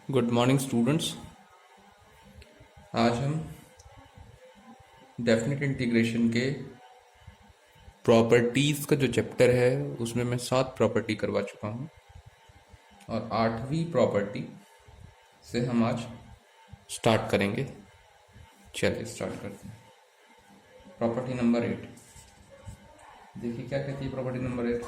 Good morning students. आज हम definite integration के प्रॉपर्टीज़ का जो चैप्टर है उसमें मैं 7 प्रॉपर्टी करवा चुका हूँ और 8वीं प्रॉपर्टी से हम आज स्टार्ट करेंगे। चलिए स्टार्ट करते हैं। Property number 8। देखिए क्या कहती है प्रॉपर्टी नंबर 8।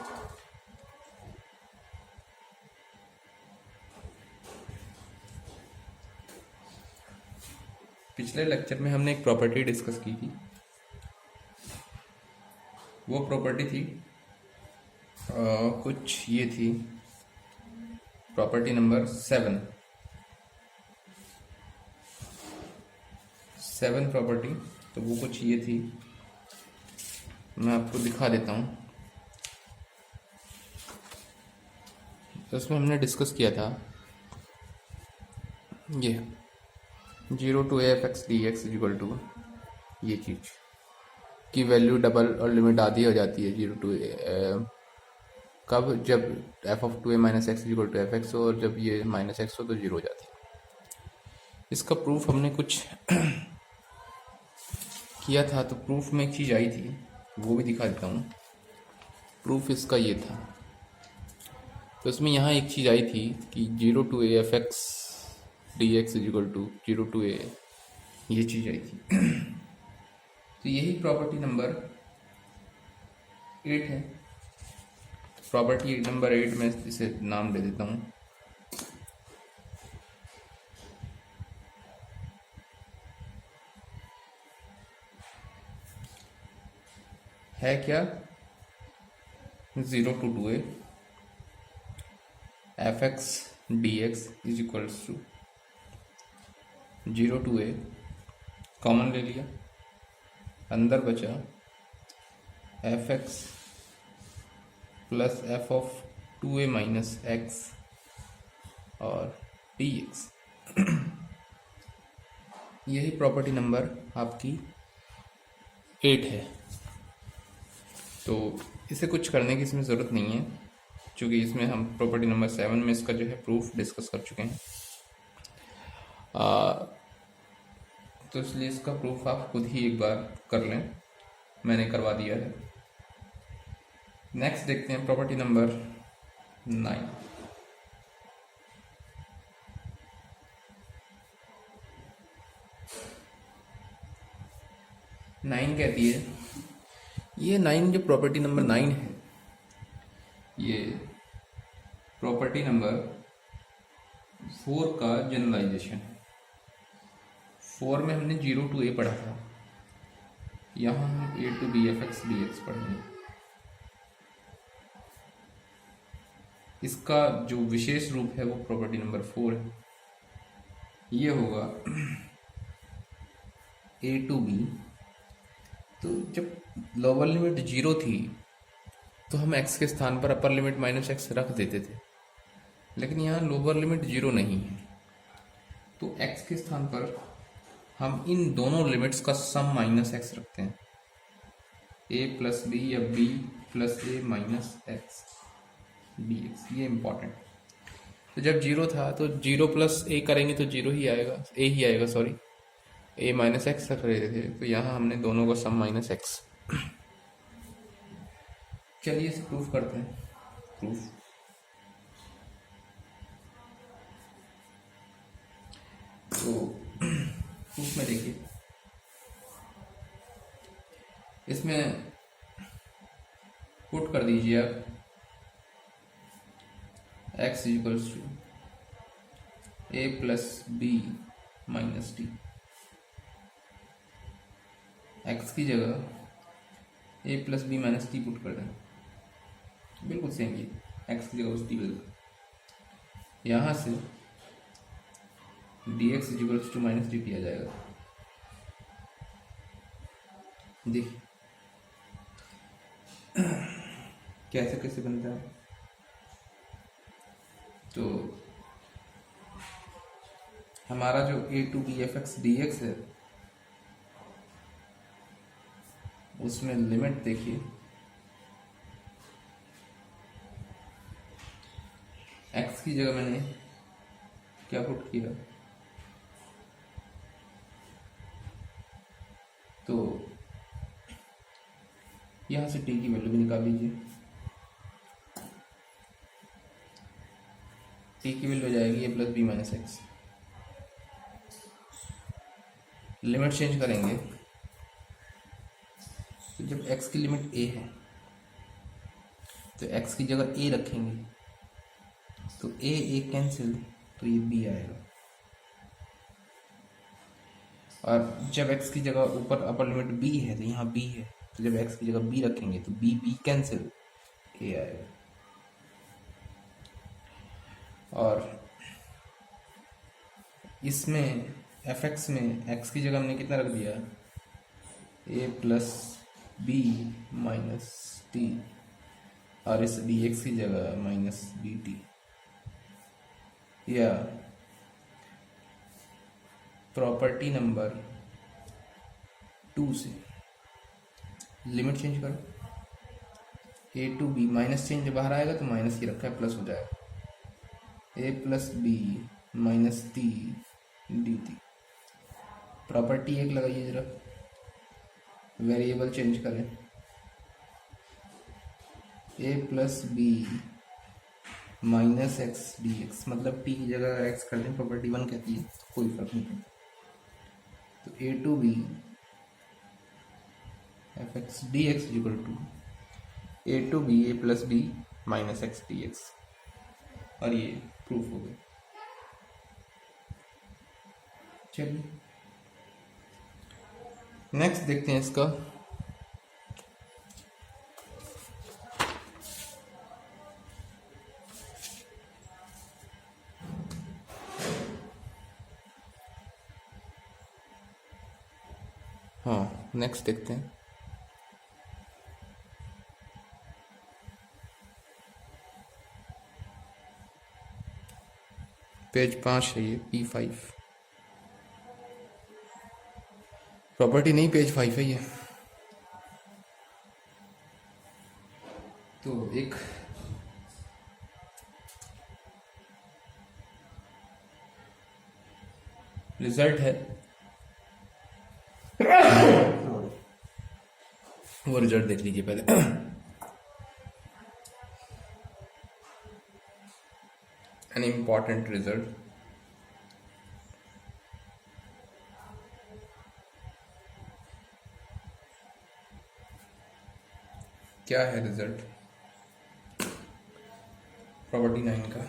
पिछले लेक्चर में हमने एक प्रॉपर्टी डिस्कस की थी। वो प्रॉपर्टी थी कुछ ये थी प्रॉपर्टी नंबर 7 प्रॉपर्टी। तो वो कुछ ये थी, मैं आपको दिखा देता हूँ। तो उसमें हमने डिस्कस किया था ये 0 to AF(x) dx equal to ये चीज़ की वैल्यू डबल और लिमिट आधी हो जाती है 0 to कब, जब f(2a - x) equal to f(x) हो और जब ये -x हो तो 0 हो जाती है। इसका प्रूफ हमने कुछ किया था, तो प्रूफ में एक चीज़ आई थी वो भी दिखा देता हूँ। प्रूफ इसका ये था, तो इसमें यहाँ एक चीज़ आई थी कि 0 to AF(x) dx equal to 0 to a, ये चीज़ आई थी। तो यही प्रॉपर्टी नंबर 8 है। प्रॉपर्टी नंबर 8 में इसे नाम दे देता हूँ है क्या, 0 to 2a f(x) dx is equals to 0 to a, common ले लिया, अंदर बचा f(x) प्लस f(2a - x) और dx। यही प्रॉपर्टी नंबर आपकी 8 है। तो इसे कुछ करने की इसमें ज़रूरत नहीं है, क्योंकि इसमें हम प्रॉपर्टी नंबर 7 में इसका जो है प्रूफ डिस्कस कर चुके हैं। तो इसलिए इसका प्रूफ आप खुद ही एक बार कर लें, मैंने करवा दिया है। नेक्स्ट देखते हैं प्रॉपर्टी नंबर 9। नाइन कहती है, ये 9 जो प्रॉपर्टी नंबर 9 है, ये प्रॉपर्टी नंबर 4 का जनरलाइजेशन है। 4 में हमने 0 to a पढ़ा था, यहाँ हम a to b f(x) dx पढ़ेंगे। इसका जो विशेष रूप है वो प्रॉपर्टी नंबर 4 है। ये होगा a to b। तो जब लोअर लिमिट 0 थी तो हम x के स्थान पर अपर लिमिट -x रख देते थे, लेकिन यहाँ लोअर लिमिट 0 नहीं है, तो x के स्थान पर हम इन दोनों लिमिट्स का सम -x रखते हैं, a प्लस b या b plus a minus x dx। ये इम्पॉर्टेंट। तो जब 0 था तो 0 प्लस a करेंगे तो 0 ही आएगा, a ही आएगा, सॉरी, a -x रख रहे थे, तो यहाँ हमने दोनों का सम -x। चलिए इसे प्रूफ करते हैं। प्रूफ तो प्रूफ में देखिए, इसमें पुट कर दीजिए आप x equals to a plus b minus D. x की जगह a plus B minus T put कर दें, बिल्कुल सेम ये x की जगह उस टी बदल, यहाँ से dx equals to minus D T आ जाएगा। देखिए कैसे कैसे बनता है। तो हमारा जो a to b f(x) dx है, उसमें लिमिट देखिए, x की जगह मैंने क्या पुट किया, तो यहाँ से टी की वैल्यू भी निकाल लीजिए। टी की वैल्यू हो जाएगी A plus B minus X. Limit change करेंगे तो जब x की लिमिट a है तो x की जगह a रखेंगे तो a कैंसिल, तो ये b आएगा। और जब x की जगह ऊपर अपर लिमिट b है तो यहाँ b है, तो जब x की जगह b रखेंगे तो b कैंसिल, a आएगा। और इसमें fx में x की जगह हमने कितना रख दिया, a plus B minus T, और इस dx की जगह माइनस बी टी, या प्रॉपर्टी नंबर 2 से लिमिट चेंज करो, a to B, minus change बाहर आएगा तो माइनस ही रखा है, प्लस हो जाएगा, a plus B minus T D T. Property एक लगाइए जरा, वेरिएबल चेंज करें, a plus B minus x D X, मतलब टी की जगह एक्स कर दें, प्रॉपर्टी 1 कहती है, कोई फर्क नहीं पड़ता। तो a to B F x D x equal to A to B A plus B minus x D X, और ये प्रूफ हो गया। चलिए नेक्स्ट देखते हैं इसका। हाँ नेक्स्ट देखते हैं। पेज 5 है ये, P5 प्रॉपर्टी नहीं, पेज 5 है ये। तो एक रिजल्ट है, वो रिजल्ट देख लीजिए पहले। एन इम्पॉर्टेंट रिजल्ट, क्या है रिजल्ट प्रॉपर्टी 9 का,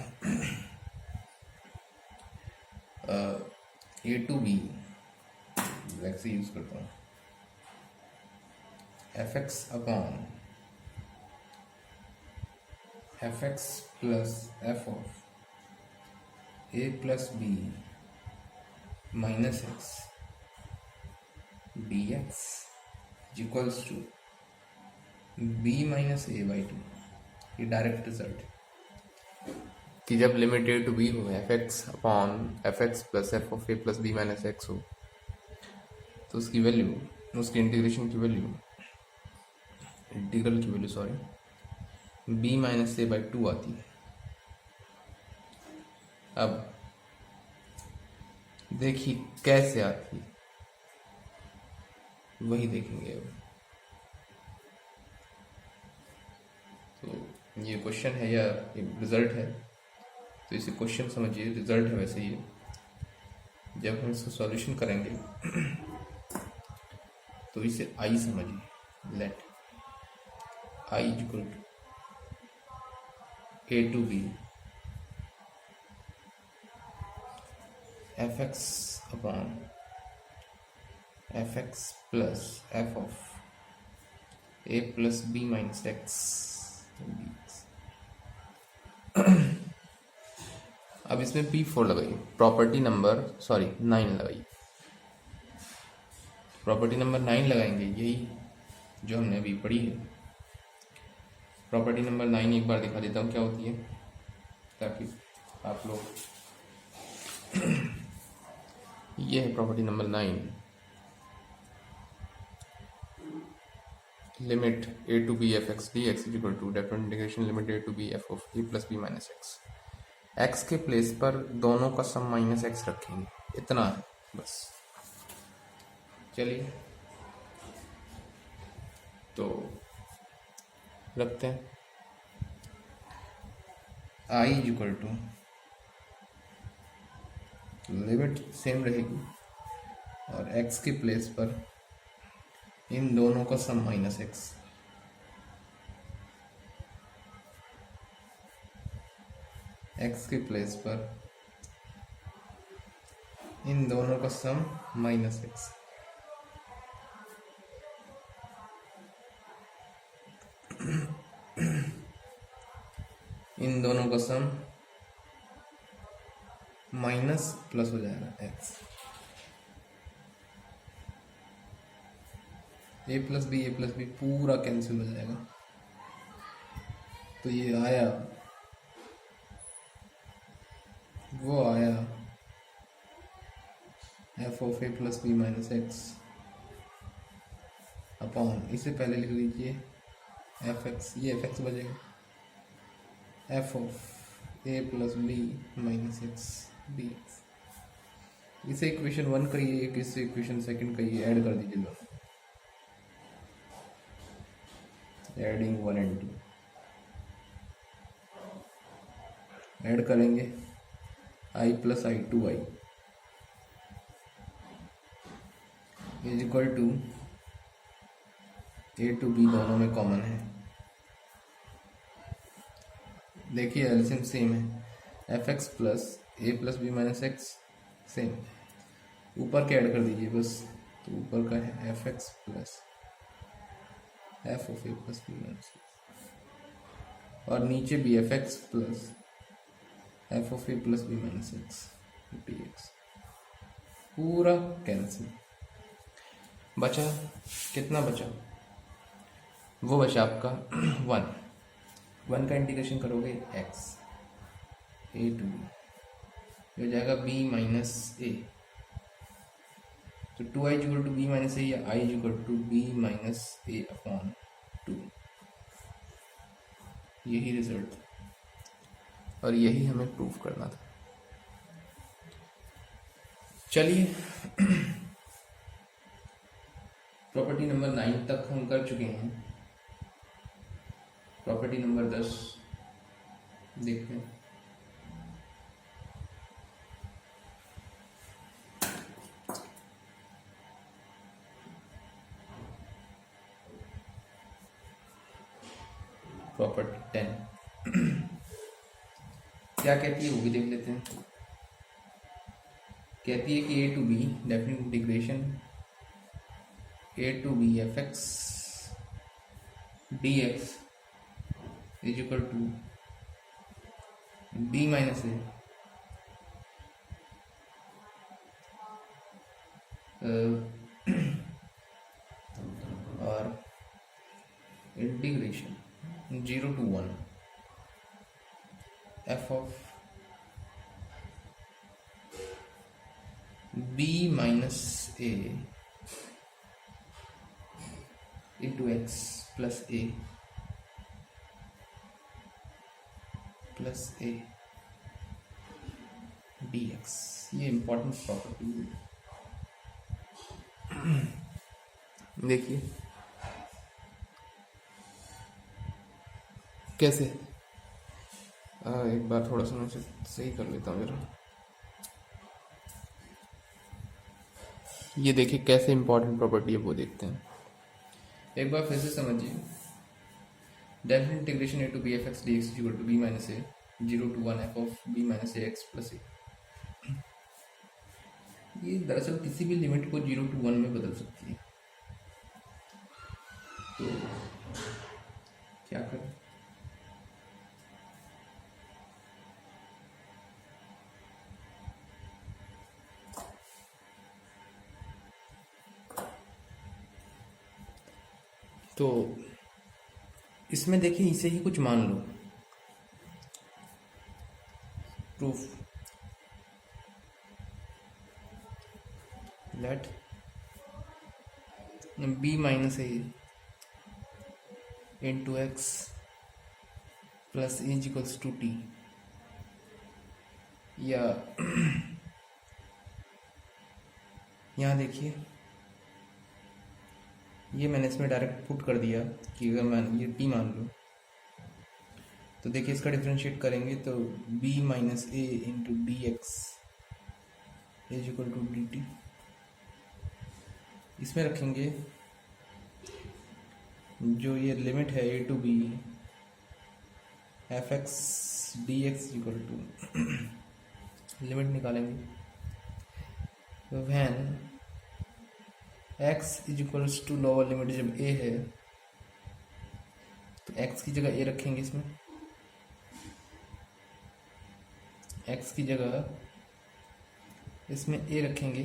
ए टू बी से यूज करता हूँ, F x upon F x plus F of A plus B minus x D X equals to B minus A by two. ये direct result कि जब limit A to B हो F x upon F x plus F of A plus B minus X हो तो उसकी value, उसकी integration की value, integral की value sorry, B minus A by to आती है। अब देखिए कैसे आती है, वही देखेंगे अब। तो ये क्वेश्चन है या रिजल्ट है, तो इसे क्वेश्चन समझिए, रिजल्ट है वैसे ये। जब हम इसका सॉल्यूशन करेंगे तो इसे आई समझिए, let I equal to A to B F x upon F x plus F of A plus B minus x. अब इसमें P4 लगाइए, प्रॉपर्टी नंबर 9 लगाइए। प्रॉपर्टी नंबर 9 लगाएंगे, यही जो हमने अभी पढ़ी है। प्रॉपर्टी नंबर 9 एक बार दिखा देता हूँ क्या होती है, ताकि आप लोग ये है property number 9, limit A to B F x D x equal to definite integration limit A to B f of A plus B minus x. X के प्लेस पर दोनों का सम माइनस एक्स रखेंगे, इतना है बस। चलिए तो रखते हैं। I is equal to, limit same रहेगी और एक्स के प्लेस पर इन दोनों का सम माइनस एक्स। एक्स के प्लेस पर इन दोनों का सम माइनस एक्स। इन दोनों का सम माइनस प्लस हो जाएगा एक्स। ए प्लस बी पूरा कैंसिल हो जाएगा। तो ये आया, वो आया f of A plus B minus x upon, इसे पहले लिख लीजिए एफ एक्स, ये एफ एक्स बचेगा, f of A plus B minus x D x. इसे इक्वेशन 1 कहिए, एक इसे इक्वेशन 2 कहिए, ऐड कर दीजिए दोनों, एडिंग 1 and 2 ऐड करेंगे, I plus I two I is equal to A to B, दोनों में कॉमन है। देखिए एलसीएम सेम है, F x plus A plus B minus X same, ऊपर के ऐड कर दीजिए बस। तो ऊपर का है F x plus F of A plus B minus x, और नीचे भी f x plus F of A plus B minus x D x, पूरा कैंसिल। बचा कितना बचा, वो बचा आपका 1 का इंटीग्रेशन करोगे एक्स ए टू बी, हो जाएगा बी माइनस ए। तो 2i equal to B minus A या i equal to B minus A upon 2, यही रिजल्ट था और यही हमें प्रूफ करना था। चलिए प्रॉपर्टी नंबर 9 तक हम कर चुके हैं, प्रॉपर्टी नंबर 10 देखते हैं। प्रॉपर्टी 10 क्या कहती है वो भी देख लेते हैं। कहती है कि A to B definite integration A to B F x D X is equal to B minus A और integration 0 to 1 f of b minus a into x plus a dx। ये इंपॉर्टेंट प्रॉपर्टी देखिए कैसे। एक बार थोड़ा सा मैं सही कर लेता हूँ जरा। ये देखिए कैसे इंपॉर्टेंट प्रॉपर्टी है वो देखते हैं। एक बार फिर से समझिए, definite integration A to B F x D x equal to B minus A 0 to 1 F of B minus A X plus A. ये दरअसल किसी भी लिमिट को 0 to 1 में बदल सकती है। तो क्या करें, तो इसमें देखिए इसे ही कुछ मान लो, proof let B minus A into x plus A equals to T या यहाँ देखिए, ये मैंने इसमें डायरेक्ट पुट कर दिया कि अगर मैं ये टी मान लूँ तो देखिए इसका डिफ्रेंशिएट करेंगे तो b minus A into D X is equal to D T. इसमें रखेंगे जो ये लिमिट है A to B F x D x equal to limit निकालेंगे तो when x is equals to lower limit जब a है तो x की जगह a रखेंगे, इसमें x की जगह इसमें a रखेंगे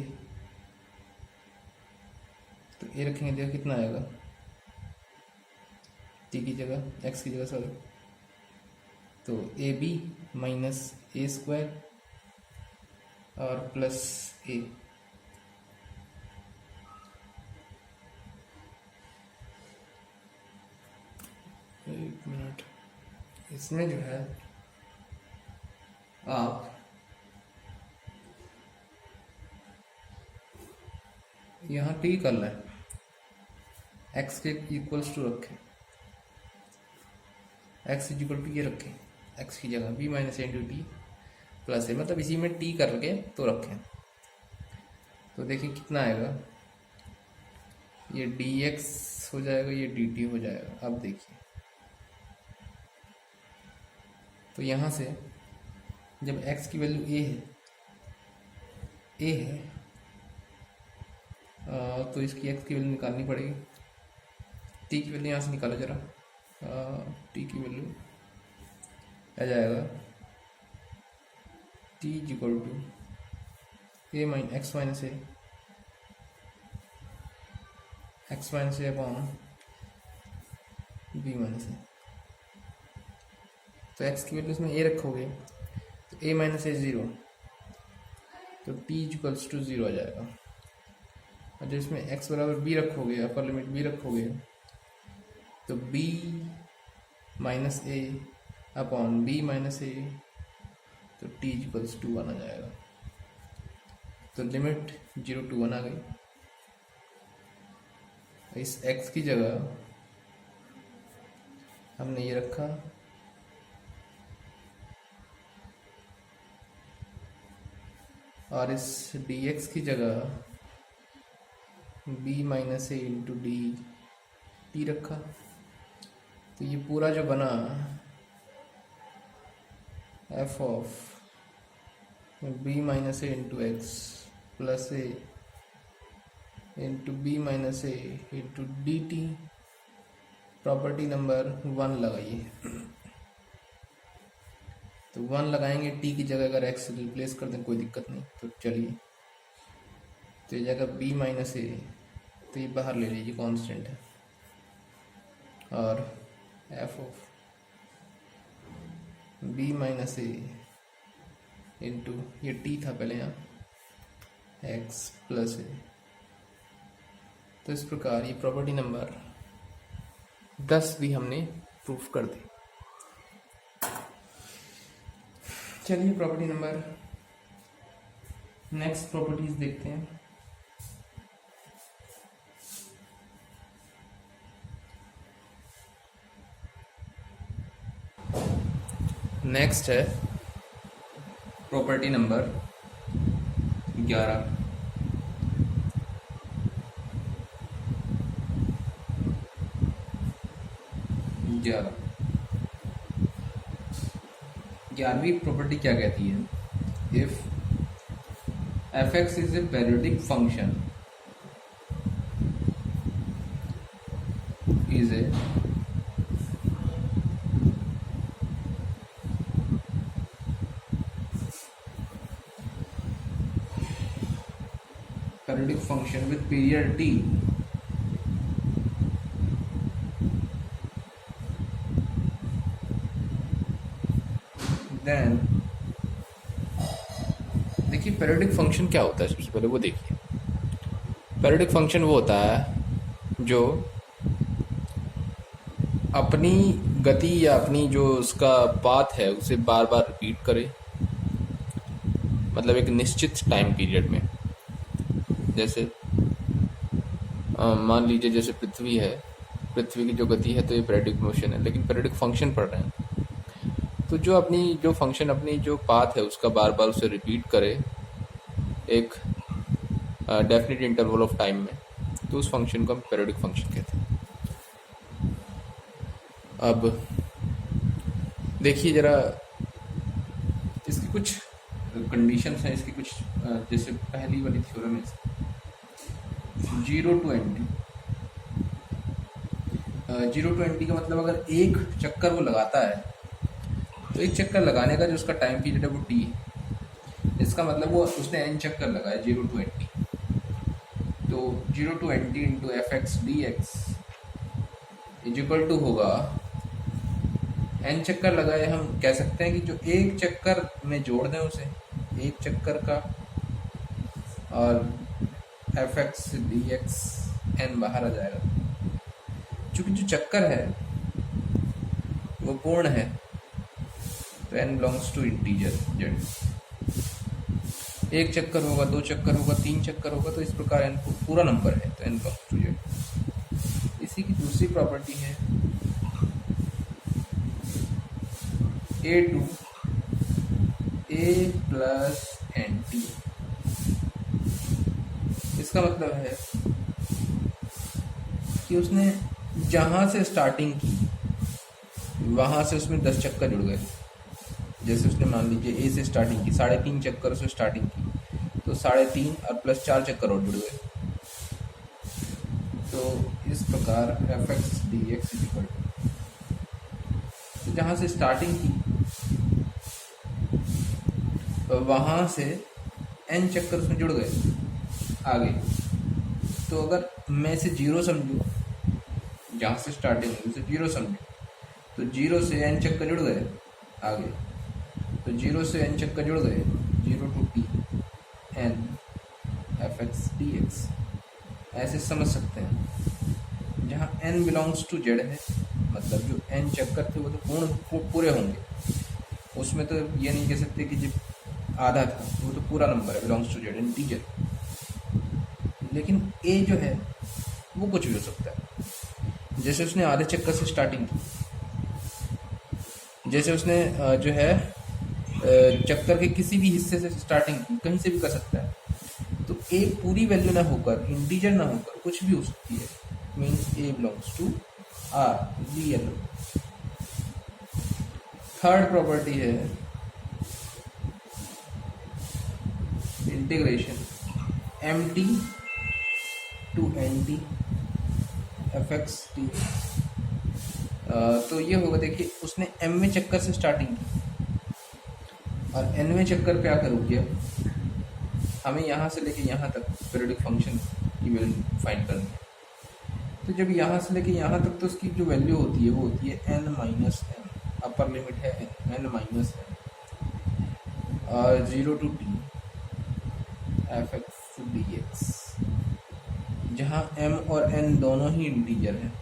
तो a रखेंगे, देखो कितना आएगा t की जगह x की जगह सॉरी, तो a b minus a square और प्लस a। एक मिनट, इसमें जो है आप यहाँ टी करना है, एक्स के इक्वल्स टू रखें, एक्स इज इक्वल टू ये रखें, एक्स की जगह b minus into t plus a, मतलब इसी में टी करके तो रखें। तो देखिए कितना आएगा, ये डी एक्स हो जाएगा, ये डी टी हो जाएगा। अब देखिए तो यहाँ से जब x की वैल्यू a है तो इसकी x की वैल्यू निकालनी पड़ेगी। t की वैल्यू यहाँ से निकालो जरा, t की वैल्यू आ जाएगा t is equal to a mine x minus A upon b minus ए। तो x की वैल्यू इसमें a रखोगे तो a माइनस ए 0, तो t इक्वल्स टू 0 आ जाएगा। और जब इसमें x बराबर b रखोगे, अपर लिमिट b रखोगे, तो b माइनस ए अपॉन b माइनस ए, तो t इक्वल्स टू 1 आ जाएगा। तो लिमिट 0 to 1 आ गई। इस x की जगह हमने ये रखा, और इस dx की जगह b माइनस ए इंटू डी टी रखा। तो ये पूरा जो बना f of b minus A into x plus a into b minus A into d T, property number 1 लगाइए। तो 1 लगाएंगे, t की जगह अगर x रिप्लेस कर दें कोई दिक्कत नहीं, तो चलिए, तो ये जगह b माइनस ए, तो ये बाहर ले लीजिए, कांस्टेंट है, और f of b minus A into ये t था पहले यहाँ x प्लस ए। तो इस प्रकार ये प्रॉपर्टी नंबर 10 भी हमने प्रूफ कर दी। चलिए प्रॉपर्टी नंबर नेक्स्ट प्रॉपर्टीज देखते हैं। नेक्स्ट है प्रॉपर्टी नंबर 11। ग्यारहवीं प्रॉपर्टी क्या कहती है, if F x is a periodic function is a periodic function with period t, then देखिए periodic function क्या होता है, सबसे पहले वो देखिए। periodic function वो होता है जो अपनी गति या अपनी जो उसका पाथ है उसे बार बार रिपीट करे, मतलब एक निश्चित टाइम पीरियड में। जैसे मान लीजिए जैसे पृथ्वी है, पृथ्वी की जो गति है तो ये पीरियडिक मोशन है, लेकिन पीरियडिक फंक्शन पढ़ रहे हैं, तो जो फंक्शन अपनी जो पाथ है उसका बार बार उसे रिपीट करे एक डेफिनेट इंटरवल ऑफ टाइम में, तो उस फंक्शन को हम पीरियडिक फंक्शन कहते हैं। अब देखिए जरा इसकी कुछ कंडीशंस हैं, इसकी कुछ जैसे पहली वाली थ्योरम है 0 to NT। 0 to NT का मतलब अगर एक चक्कर वो लगाता है तो एक चक्कर लगाने का जो उसका टाइम पीरियड है वो T है। इसका मतलब वो उसने n चक्कर लगाया 0 to NT, तो 0 to NT into fx dx is equal to होगा n चक्कर लगाए। हम कह सकते हैं कि जो एक चक्कर में जोड़ दें उसे एक चक्कर का, और fx dx n बाहर आ जाएगा। चूंकि जो चक्कर है वो पूर्ण है तो n belongs to integer z। एक चक्कर होगा, दो चक्कर होगा, तीन चक्कर होगा, तो इस प्रकार n पूरा नंबर है तो n बिलोंग्स टू z। इसी की दूसरी प्रॉपर्टी है a to a plus NT। इसका मतलब है कि उसने जहाँ से स्टार्टिंग की वहाँ से उसमें 10 चक्कर जुड़ गए। जैसे उसने मान लीजिए ए से स्टार्टिंग की, 3.5 चक्कर से स्टार्टिंग की, तो 3.5 और प्लस 4 चक्कर और जुड़ गए। तो इस प्रकार fx dx is equal to, जहाँ से स्टार्टिंग की तो वहाँ से n चक्कर उसमें जुड़ गए आगे। तो अगर मैं इसे 0 समझूँ, जहाँ से स्टार्टिंग है उसे 0 समझूँ, तो 0 से n चक्कर जुड़ गए आगे, तो 0 से n चक्कर जुड़ गए 0 to t n fx dx। ऐसे समझ सकते हैं जहाँ n बिलोंग्स टू z है, मतलब जो n चक्कर थे वो तो पूरे होंगे, उसमें तो ये नहीं कह सकते कि जो आधा था वो तो पूरा नंबर है, बिलोंग्स टू z इंटीजर। लेकिन a जो है वो कुछ भी हो सकता है। जैसे उसने आधे चक्कर से स्टार्टिंग की, जैसे उसने जो है चक्कर के किसी भी हिस्से से स्टार्टिंग की, कहीं से भी कर सकता है। तो एक पूरी वैल्यू ना होकर, इंटीजर ना होकर कुछ भी हो सकती है, means a belongs to r real. Third property है integration mt to nt fx dx। तो ये होगा, देखिए उसने mवें चक्कर से स्टार्टिंग की और nवें चक्कर पे आकर रुक गया। हमें यहाँ से लेके यहाँ तक पीरियडिक फंक्शन की वैल्यू फाइंड करनी है। तो जब यहाँ से लेके यहाँ तक, तो उसकी जो वैल्यू होती है वो होती है n minus m, upper limit है n माइनस m, और 0 to t fx dx, जहाँ m और n दोनों ही इंटीजर हैं।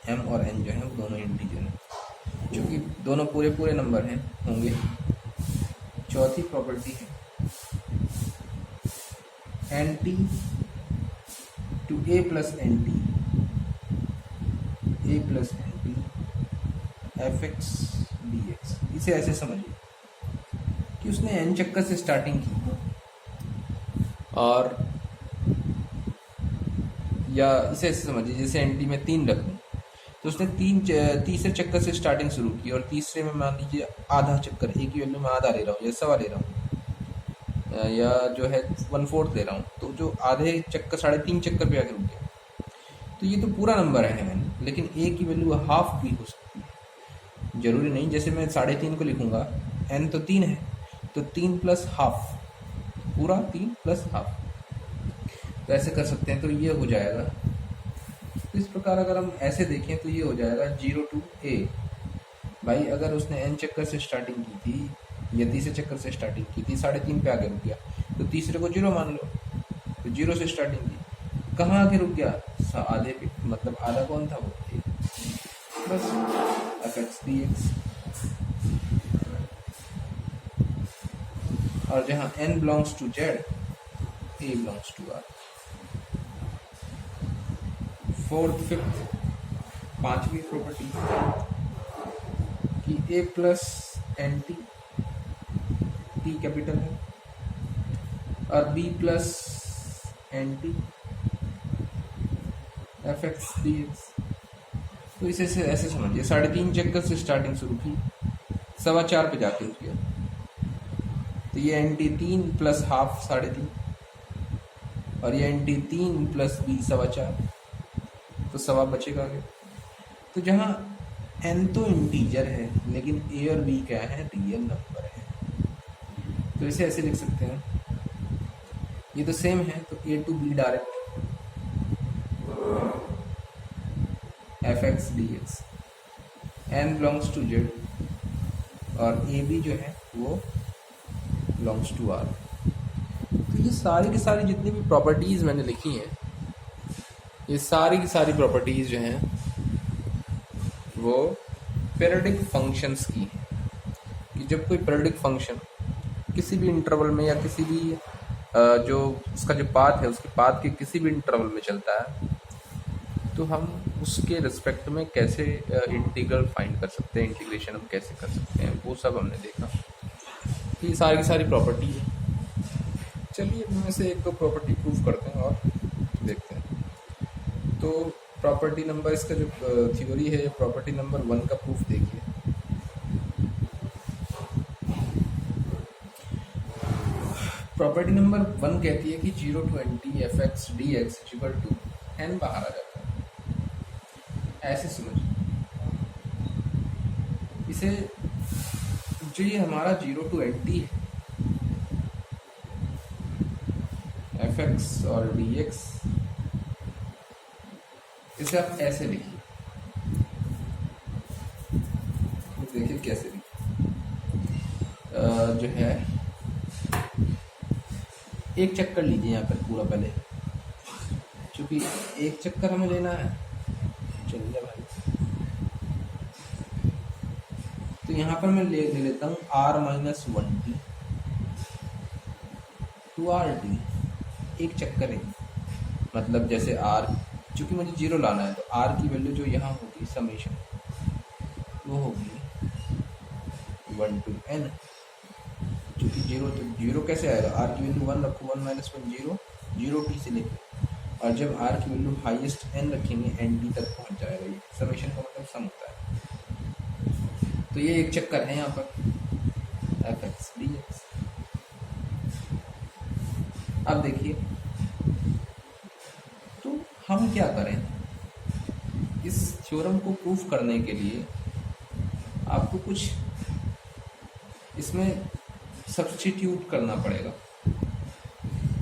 m और n जो है वो दोनों इंटीजर हैं, क्योंकि दोनों पूरे पूरे नंबर हैं होंगे। चौथी प्रॉपर्टी है nt to a plus nt fx dx। इसे ऐसे समझिए कि उसने n चक्कर से स्टार्टिंग की, और या इसे ऐसे समझिए जैसे nt में 3 रख दूँ, तो उसने तीसरे चक्कर से स्टार्टिंग शुरू की, और तीसरे में मान लीजिए आधा चक्कर, एक ही वैल्यू में आधा ले रहा हूँ या सवा ले रहा हूँ, या जो है 1/4 ले रहा हूँ, तो जो आधे चक्कर 3.5 चक्कर पे आके रुक गया, तो ये तो पूरा नंबर है। लेकिन a की वैल्यू हाफ भी हो सकती है, जरूरी नहीं। जैसे मैं 3.5 को लिखूंगा, n तो 3 है, तो 3 प्लस हाफ, पूरा 3 प्लस हाफ, तो ऐसे कर सकते हैं। तो ये हो जाएगा, तो इस प्रकार अगर हम ऐसे देखें तो ये हो जाएगा 0 to a। भाई अगर उसने n चक्कर से स्टार्टिंग की थी या तीसरे चक्कर से स्टार्टिंग की थी, 3.5 पे आगे रुक गया, तो तीसरे को 0 मान लो। तो 0 से स्टार्टिंग की, कहाँ आके रुक गया? आधे पे, मतलब आधा कौन था वो, बस fx dx। और जहाँ n belongs to z, a belongs to r। Fourth fifth पांचवी प्रॉपर्टी कि a plus n t, t capital है, और b plus n t f x D x. तो इसे ऐसे समझिए, 3.5 चक्कर से स्टार्टिंग शुरू की, 4.25 पे जाके रुक गया। तो ये एन टी 3 प्लस हाफ 3.5, और ये एन टी 3 प्लस बी 4.25, तो सवा बचेगा आगे। तो जहाँ एन तो इंटीजर है लेकिन ए और बी क्या है, रियल नंबर है, तो इसे ऐसे लिख सकते हैं, ये तो सेम है तो a to b direct f x D x, n belongs to z और ए बी जो है वो बिलोंग्स टू आर। तो ये सारी की सारी जितनी भी प्रॉपर्टीज़ मैंने लिखी हैं, ये सारी की सारी प्रॉपर्टीज़ जो हैं वो पीरियडिक फंक्शंस की हैं। कि जब कोई पीरियडिक फंक्शन किसी भी इंटरवल में या किसी भी जो उसका जो पाथ है उसके पाथ के किसी भी इंटरवल में चलता है, तो हम उसके रिस्पेक्ट में कैसे इंटीग्रल फाइंड कर सकते हैं, इंटीग्रेशन हम कैसे कर सकते हैं, वो सब हमने देखा। ये सारी की सारी प्रॉपर्टी है। चलिए इनमें से एक दो प्रॉपर्टी प्रूफ करते हैं और देखते हैं। तो प्रॉपर्टी नंबर, इसका जो थ्योरी है, प्रॉपर्टी नंबर 1 का प्रूफ देखिए। प्रॉपर्टी नंबर 1 कहती है कि 0 to n f x D x equal to n बाहर आ जाता है। ऐसे समझिए इसे, जो ये हमारा 0 to n है, एफ एक्स और डी एक्स, इसे आप ऐसे लिखिए। देखिए कैसे लिखिए, जो है एक चक्कर लीजिए यहाँ पर पूरा पहले, क्योंकि एक चक्कर हमें लेना है। चलिए भाई, तो यहाँ पर मैं ले लेता हूँ r minus 1t to r t, एक चक्कर है। मतलब जैसे r, चूँकि मुझे 0 लाना है तो r की वैल्यू जो यहाँ होगी समेशन, वो होगी 1 to n। चूँकि 0 तो 0 कैसे आएगा, r की वैल्यू 1 रखो, 1 माइनस 1 0, 0t से लेके, और जब r की वैल्यू हाईएस्ट n रखेंगे nt तक पहुँच जाएगा। ये समेशन का मतलब सम होता है। तो ये एक चक्कर है यहाँ पर एफ एक्स डी एक्स। अब देखिए, तो हम क्या करें, इस थ्योरम को प्रूफ करने के लिए आपको कुछ इसमें सब्स्टिट्यूट करना पड़ेगा।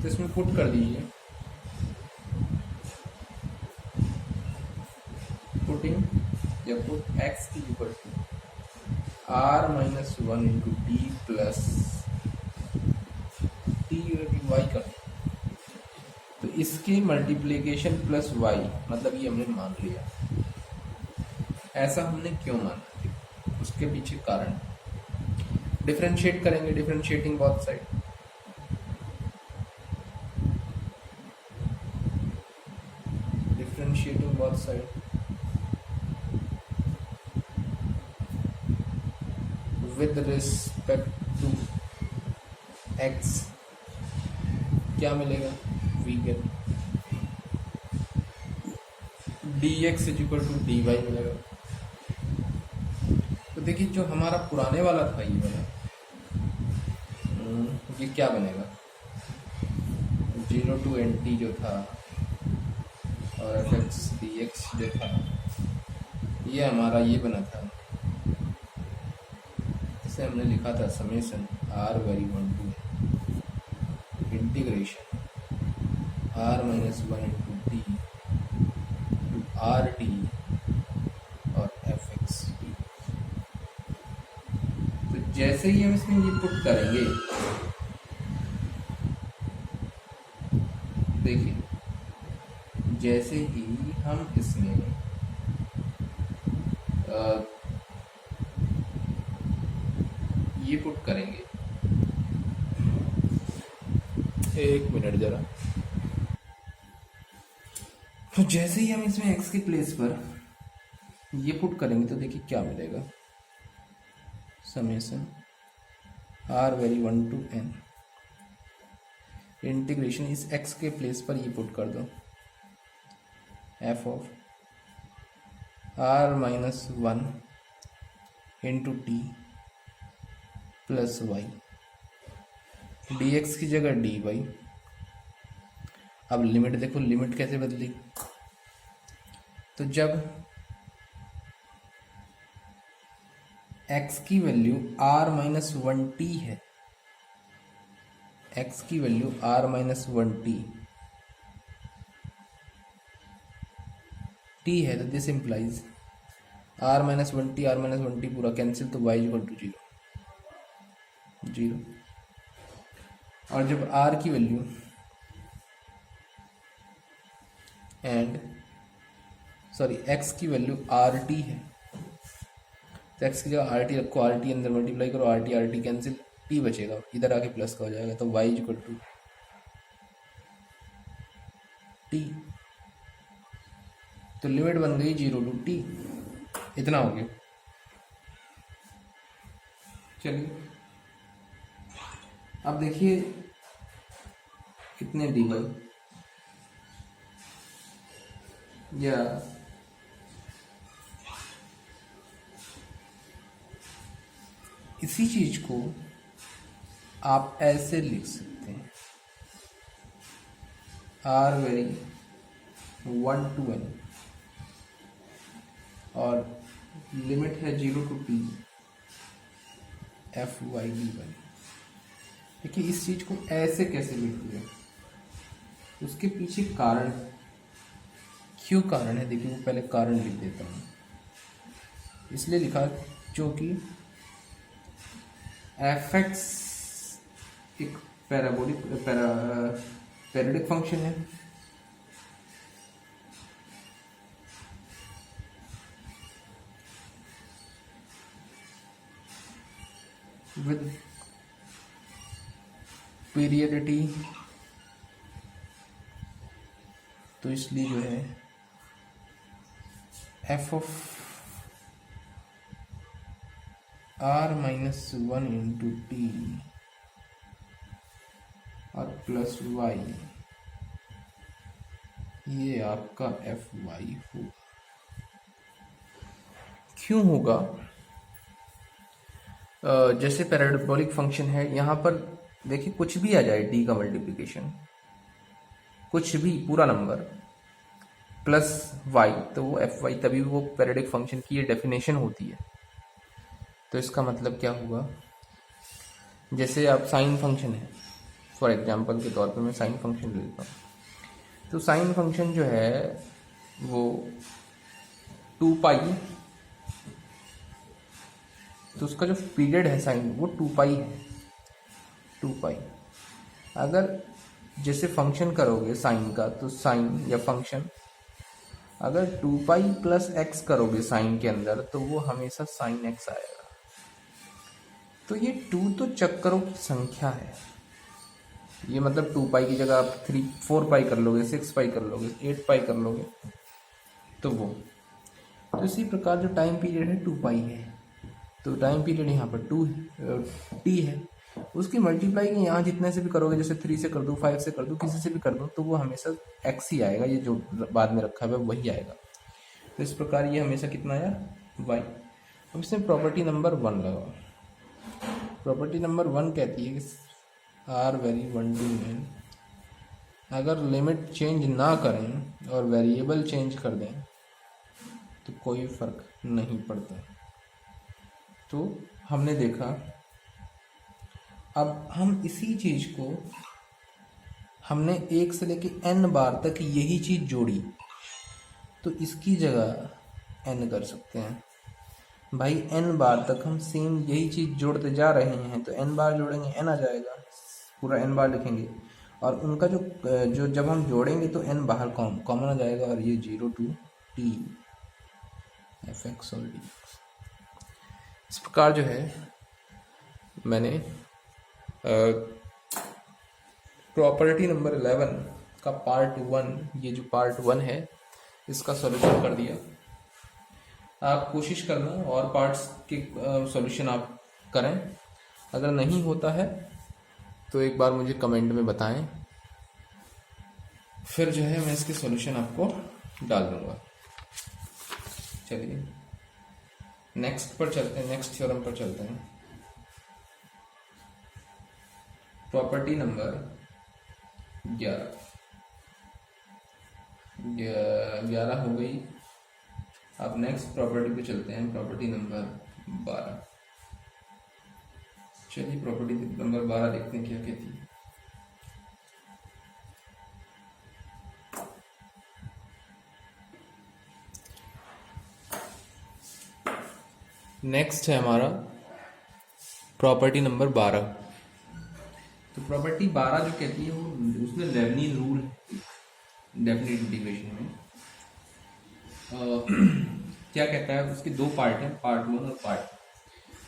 तो इसमें पुट कर दीजिए, पुटिंग, जब पुट एक्स की equal to r minus 1 into d plus t y का, तो इसके मल्टीप्लीकेशन प्लस y, मतलब ये हमने मान लिया। ऐसा हमने क्यों माना, उसके पीछे कारण, डिफरेंशिएट करेंगे, differentiating both side. Differentiating both side with respect to x, क्या मिलेगा, we get dx is equal to dy मिलेगा। तो देखिए जो हमारा पुराने वाला था ये वाला, ये क्या बनेगा, 0 to nt जो था और एफ एक्स डी एक्स जो था, ये हमारा ये बना था, इसे हमने लिखा था summation r vary 1 to integration r minus 1 into d to r t और एफ एक्स डी। तो जैसे ही हम इसमें ये पुट करेंगे, देखिए जैसे ही हम इसमें ये पुट करेंगे, एक मिनट जरा। तो जैसे ही हम इसमें x के प्लेस पर ये पुट करेंगे तो देखिए क्या मिलेगा, summation r vary 1 to n integration, इस x के प्लेस पर ये पुट कर दो, f of r minus 1 into t plus y, dx की जगह dy। अब लिमिट देखो, लिमिट कैसे बदली, तो जब x की वैल्यू r माइनस 1t है, x की value r minus 1t t है, तो this implies r minus 1t r minus 1t पूरा कैंसिल, तो y इक्वल टू 0। और जब r की वैल्यू x की वैल्यू rt है, तो x की जगह rt रखो, rt अंदर मल्टीप्लाई करो, rt कैंसिल, t बचेगा, इधर आके प्लस का हो जाएगा, तो y इक्वल टू t। तो लिमिट बन गई 0 टू t, इतना हो गया। चलिए अब देखिए कितने dy या इसी चीज को आप ऐसे लिख सकते हैं, r वेरी 1 to n और लिमिट है 0 to t f y dy। देखिए इस चीज को ऐसे कैसे लिख दिया, उसके पीछे कारण, क्यों कारण है, देखिए वो पहले कारण लिख देता हूँ। इसलिए लिखा क्योंकि एफ एक्स एक पैराबोलिक फंक्शन है, विद पीरियडिटी, तो इसलिए जो है F of r minus 1 into T और प्लस y, ये आपका एफ वाई होगा। क्यों होगा, जैसे पैराबोलिक फंक्शन है, यहाँ पर देखिए कुछ भी आ जाए, d का मल्टीप्लिकेशन कुछ भी पूरा नंबर प्लस y, तो वो एफ वाई, तभी वो पैराबोलिक फंक्शन की ये डेफिनेशन होती है। तो इसका मतलब क्या हुआ, जैसे आप साइन फंक्शन है, फॉर एग्जांपल के तौर पे मैं साइन फंक्शन ले लेता हूँ, तो साइन फंक्शन जो है वो 2 पाई, तो उसका जो पीरियड है साइन वो 2 पाई है, 2 पाई। अगर जैसे फंक्शन करोगे साइन का, तो साइन या फंक्शन अगर 2 पाई प्लस एक्स करोगे साइन के अंदर, तो वो हमेशा साइन एक्स आएगा। तो ये 2 तो चक्करों की संख्या है, ये मतलब 2 पाई की जगह आप 4 पाई कर लोगे, 6 पाई कर लोगे, 8 पाई कर लोगे, तो वो, तो इसी प्रकार जो टाइम पीरियड है 2 पाई है, तो टाइम पीरियड यहाँ पर 2 टी है, उसकी मल्टीप्लाई की यहाँ जितने से भी करोगे, जैसे 3 से कर दूँ, 5 से कर दूँ, किसी से भी कर दूँ, तो वो हमेशा एक्स ही आएगा, ये जो बाद में रखा हुआ है वही आएगा। तो इस प्रकार ये हमेशा कितना आया, वाई। अब इसमें प्रॉपर्टी नंबर 1 लगाओ। प्रॉपर्टी नंबर 1 कहती है कि आर वेरी 1 to n, अगर लिमिट चेंज ना करें और वेरिएबल चेंज कर दें तो कोई फर्क नहीं पड़ता। तो हमने देखा, अब हम इसी चीज को हमने 1 से लेके n बार तक यही चीज जोड़ी, तो इसकी जगह n कर सकते हैं भाई। n बार तक हम सेम यही चीज जोड़ते जा रहे हैं, तो n बार जोड़ेंगे n आ जाएगा, पूरा n बार लिखेंगे, और उनका जो जब हम जोड़ेंगे तो n बाहर कॉमन आ जाएगा, और ये 0 टू t एफ एक्स और डी एक्स। इस प्रकार जो है मैंने प्रॉपर्टी नंबर 11 का पार्ट 1, ये जो पार्ट 1 है इसका सॉल्यूशन कर दिया। आप कोशिश करना और पार्ट्स के सॉल्यूशन आप करें। अगर नहीं होता है तो एक बार मुझे कमेंट में बताएं, फिर जो है मैं इसके सॉल्यूशन आपको डाल दूंगा। चलिए नेक्स्ट पर चलते हैं, नेक्स्ट थ्योरम पर चलते हैं। प्रॉपर्टी नंबर 11 हो गई। अब नेक्स्ट प्रॉपर्टी पे चलते हैं, प्रॉपर्टी नंबर 12। चलिए प्रॉपर्टी नंबर 12 देखते हैं क्या कहती है। नेक्स्ट है हमारा प्रॉपर्टी नंबर 12। तो प्रॉपर्टी 12 जो कहती है वो उसमें लेबनीज रूल डेफिनेट इंटीग्रेशन में क्या कहता है। उसके दो पार्ट हैं, पार्ट 1 और पार्ट।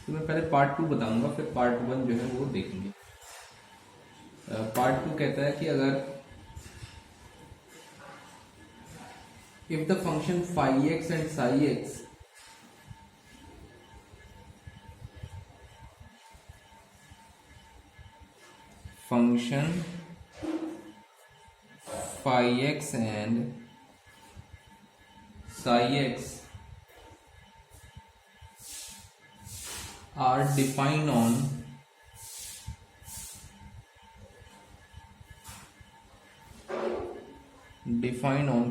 तो मैं पहले पार्ट 2 बताऊंगा, फिर पार्ट 1 जो है वो देखेंगे। पार्ट 2 कहता है कि अगर if the function phi x and psi x function phi x and psi x are defined on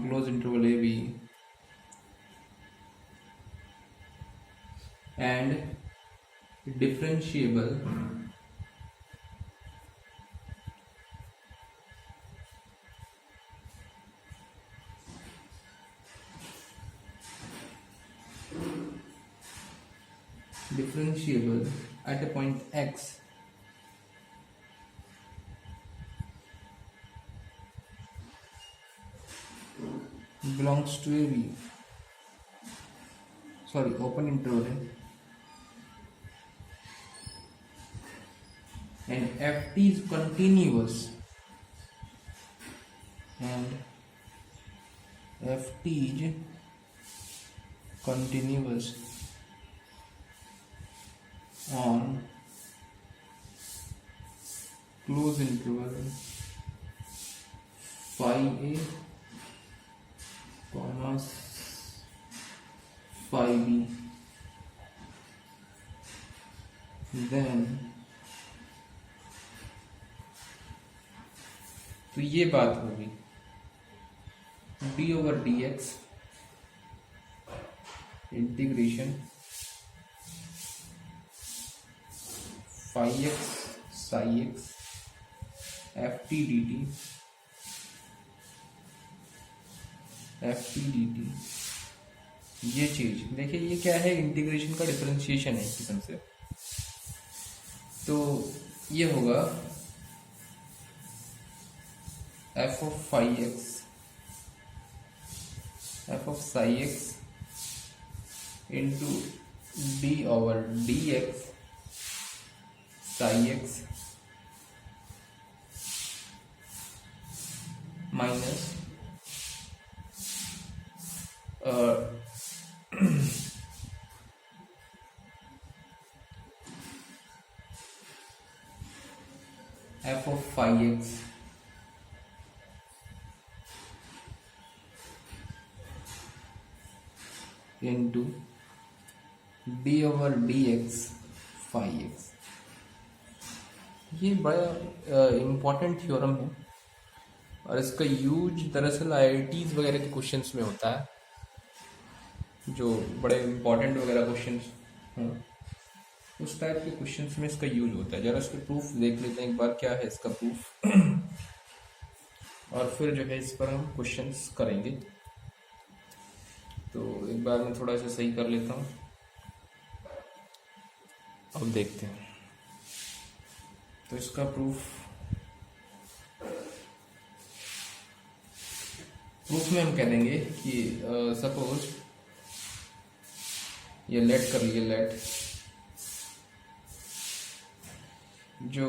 closed interval a b and differentiable at a point x belongs to a b, sorry open interval है, and ft is continuous and ft is continuous on closed interval phi a comma phi b, then तो ये बात होगी d over dx integration phi x psi x ft dt ये चीज देखिए, ये क्या है, इंटीग्रेशन का डिफरेंशिएशन है एक किस्म से। तो ये होगा f of phi x f of psi x into d over dx psi x minus f of phi x into d over dx phi x। ये बड़ा इम्पोर्टेंट थ्योरम है और इसका यूज दरअसल आईआईटीज वगैरह के क्वेश्चंस में होता है, जो बड़े इम्पोर्टेंट वगैरह क्वेश्चंस हों उस टाइप के क्वेश्चंस में इसका यूज होता है। जरा इसके प्रूफ देख लेते हैं एक बार, क्या है इसका प्रूफ और फिर जो है इस पर हम क्वेश्चंस करेंगे। तो एक बार मैं थोड़ा सा सही कर लेता हूँ, अब देखते हैं। तो इसका प्रूफ में हम कह देंगे कि सपोज ये लेट कर लिए, लेट जो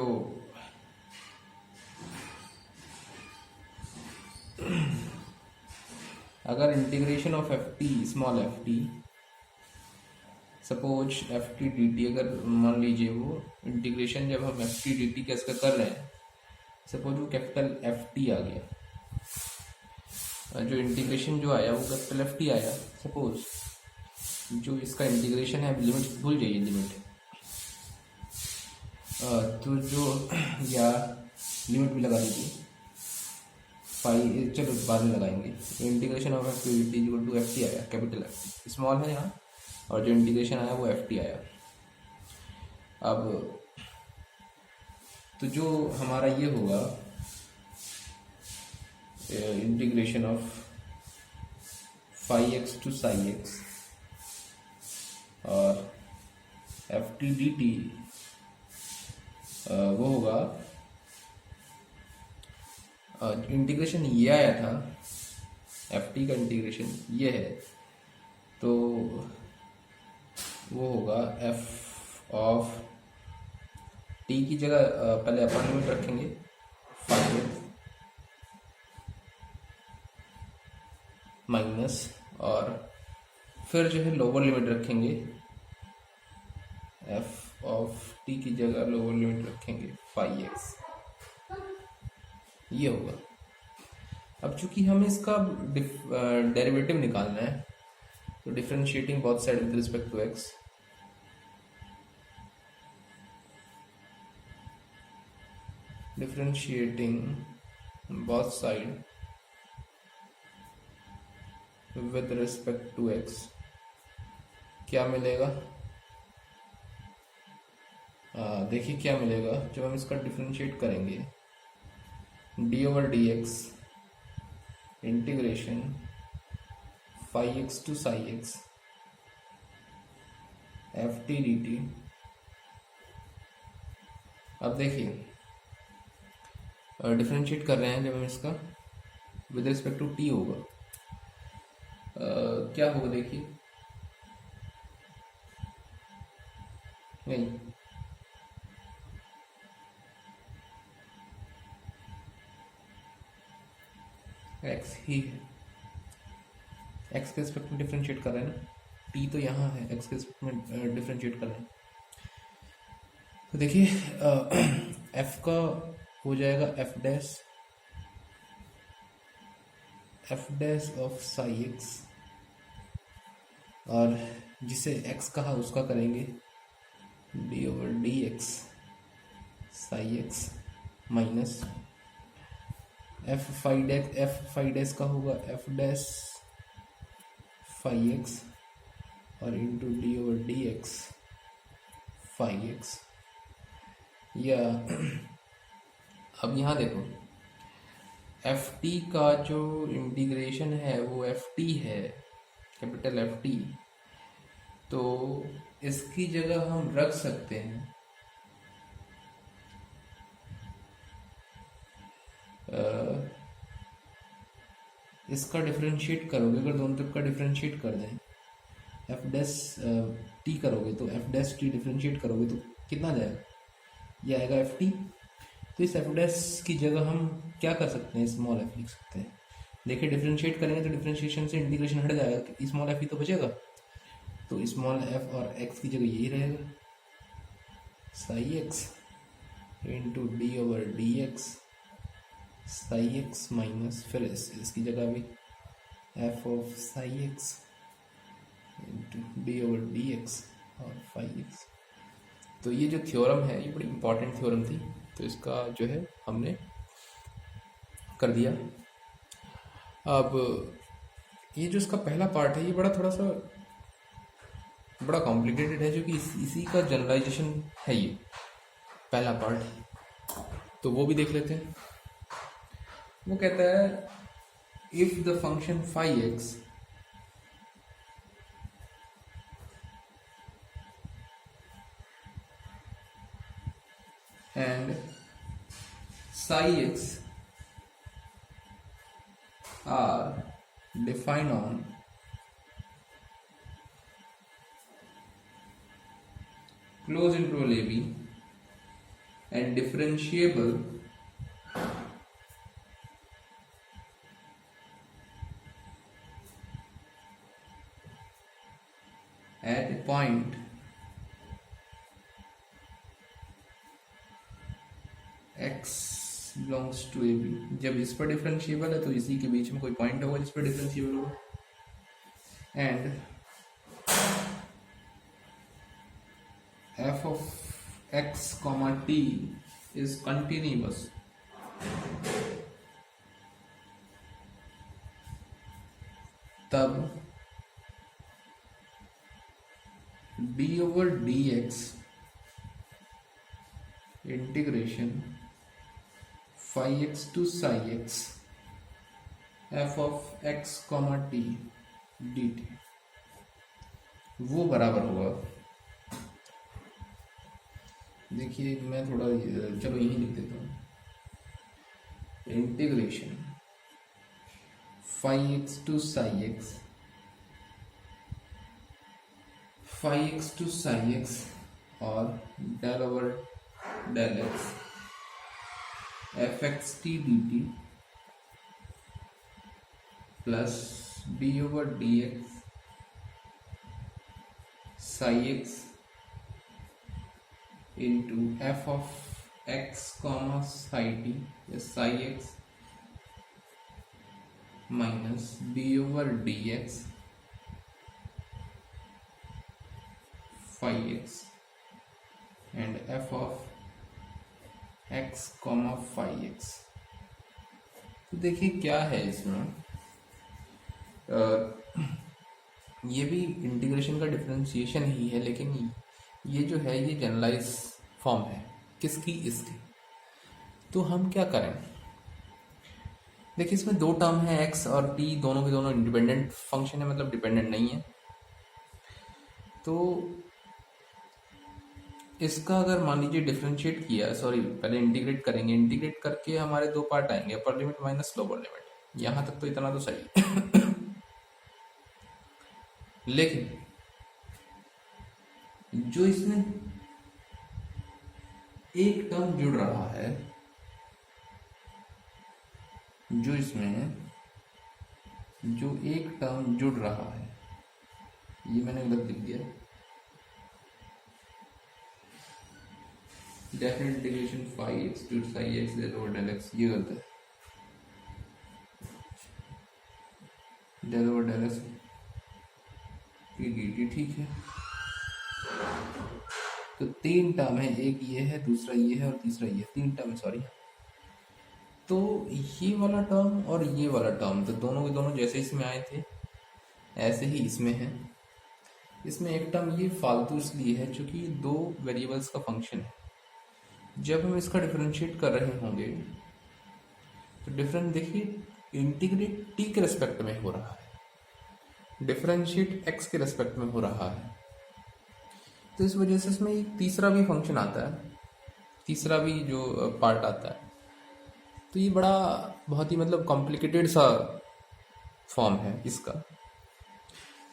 अगर integration of f t small F T suppose F t D T, अगर मान लीजिए वो इंटीग्रेशन जब हम एफ टी डी टी कैसे कर रहे हैं, सपोज वो कैपिटल एफ टी आ गया, जो इंटीग्रेशन जो आया वो कैपिटल एफ टी आया, सपोज जो इसका इंटीग्रेशन है, लिमिट भूल जाइए लिमिट, तो जो या लिमिट भी लगा दीजिए, फाइव चलो बाद में लगाएंगे। तो integration of f t equal to f t आया, कैपिटल एफ टी, स्मॉल है यहाँ, और जो इंटीग्रेशन आया वो एफ टी आया। अब तो जो हमारा ये होगा integration of phi x to psi x और एफ टी डी टी, वो होगा इंटीग्रेशन ये आया था, एफ टी का इंटीग्रेशन ये है, तो वो होगा एफ ऑफ टी की जगह पहले अपर लिमिट रखेंगे 5 माइनस, और फिर जो है लोअर लिमिट रखेंगे, एफ ऑफ टी की जगह लोअर लिमिट रखेंगे 5x, ये होगा। अब चूंकि हमें इसका डेरिवेटिव निकालना है, तो differentiating both side with respect to x, differentiating both side with respect to x, क्या मिलेगा? देखिए क्या मिलेगा जब हम इसका डिफरेंशिएट करेंगे, d over d x integration phi x to psi x f t D t. अब देखिए डिफरेंशिएट कर रहे हैं जब हम इसका विद रिस्पेक्ट टू टी होगा, क्या होगा देखिए, नहीं एक्स ही है, एक्स के रिस्पेक्ट में डिफरेंशिएट कर रहे हैं ना, टी तो यहाँ है, एक्स के रिस्पेक्ट में डिफरेंशिएट कर रहे हैं, तो देखिए एफ का हो जाएगा f dash of psi x, और जिसे एक्स कहा उसका करेंगे d over d x psi x minus f phi dash का होगा एफ डैश फाई एक्स और into d over d x phi x. या अब यहाँ देखो एफ टी का जो इंटीग्रेशन है वो एफ टी है, कैपिटल एफ टी, तो इसकी जगह हम रख सकते हैं इसका डिफरेंशिएट करोगे, अगर दोनों तरफ का डिफरेंशिएट कर दें, एफ डैश टी करोगे तो एफ डैश टी डिफरेंशिएट करोगे तो कितना जाएगा, ये आएगा एफ टी। तो इस एफ डैश की जगह हम क्या कर सकते हैं, स्मॉल एफ लिख सकते हैं। देखिए डिफरेंशिएट करेंगे तो डिफरेंशिएशन से इंटीग्रेशन हट जाएगा, स्मॉल एफ ही तो बचेगा, तो स्मॉल एफ और एक्स की जगह यही रहेगा, Sai x into d over d x psi x minus, फिर इसकी जगह भी F of psi x into d over d X और फाई एक्स। तो ये जो थ्योरम है ये बड़ी इंपॉर्टेंट थ्योरम थी, तो इसका जो है हमने कर दिया। अब ये जो इसका पहला पार्ट है ये थोड़ा सा बड़ा कॉम्प्लिकेटेड है, जो कि इसी का जनरलाइजेशन है ये पहला पार्ट, तो वो भी देख लेते हैं। वो कहता है if the function phi x and psi x are defined on closed interval AB and differentiable x belongs to a b, जब इस पर डिफरेंशिएबल है तो इसी के बीच में कोई पॉइंट होगा जिस पर डिफरेंशिएबल होगा, and f of x comma t is continuous, तब d over dx integration phi x to psi x f of x comma t dt वो बराबर होगा, देखिए मैं थोड़ा चलो यही लिख देता हूँ, integration phi x to psi x phi x to psi x और del over del x f x t dt plus d over dx psi x into f of x comma psi t या psi x minus d over dx phi x and f of x comma phi x। तो देखिए क्या है इसमें, ये भी integration का differentiation ही है, लेकिन ये जो है ये जनरलाइज फॉर्म है किसकी, इसकी। तो हम क्या करें, देखिए इसमें दो टर्म है x और t, दोनों के दोनों इंडिपेंडेंट फंक्शन है, मतलब डिपेंडेंट नहीं है। तो इसका अगर मान लीजिए डिफरेंशिएट किया, सॉरी पहले इंटीग्रेट करेंगे, इंटीग्रेट करके हमारे दो पार्ट आएंगे, upper limit minus lower limit. यहां तक तो इतना तो सही है लेकिन जो इसमें एक टर्म जुड़ रहा है, जो इसमें जो एक टर्म जुड़ रहा है, ये मैंने गलत लिख दिया, definite integration phi x to psi x del over del x, ये गलत है, del over del x की dt ठीक है। तो तीन टर्म है, एक ये है, दूसरा ये है और तीसरा ये, तीन टर्म है सॉरी। तो ये वाला टर्म और ये वाला टर्म तो दोनों के दोनों जैसे इसमें आए थे ऐसे ही इसमें है। इसमें एक टर्म ये फालतू इसलिए है क्योंकि दो वेरिएबल्स का फंक्शन है। जब हम इसका डिफरेंशिएट कर रहे होंगे तो डिफरेंस देखिए इंटीग्रेट टी के रेस्पेक्ट में हो रहा है, डिफरेंशिएट एक्स के रेस्पेक्ट में हो रहा है। तो इस वजह से इसमें एक तीसरा भी फंक्शन आता है, तीसरा भी जो पार्ट आता है। तो ये बड़ा बहुत ही मतलब कॉम्प्लिकेटेड सा फॉर्म है इसका।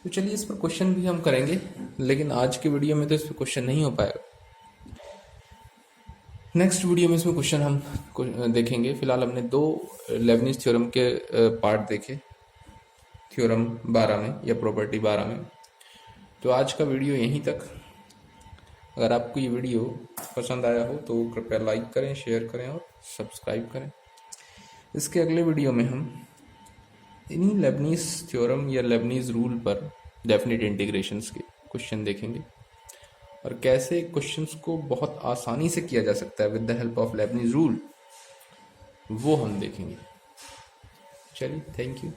तो चलिए इस पर क्वेश्चन भी हम करेंगे, लेकिन आज के वीडियो में तो इस पर क्वेश्चन नहीं हो पाएगा। नेक्स्ट वीडियो में इसमें क्वेश्चन हम देखेंगे। फिलहाल हमने दो लेबनिज थ्योरम के पार्ट देखे, थ्योरम 12 में या प्रॉपर्टी 12 में। तो आज का वीडियो यहीं तक। अगर आपको ये वीडियो पसंद आया हो तो कृपया लाइक करें, शेयर करें और सब्सक्राइब करें। इसके अगले वीडियो में हम इन्हीं लेबनीज थ्योरम या लेबनीज रूल पर डेफिनेट इंटीग्रेशंस के क्वेश्चन देखेंगे और कैसे क्वेश्चंस को बहुत आसानी से किया जा सकता है with the help of Lebanese rule, वो हम देखेंगे। चलिए, थैंक यू।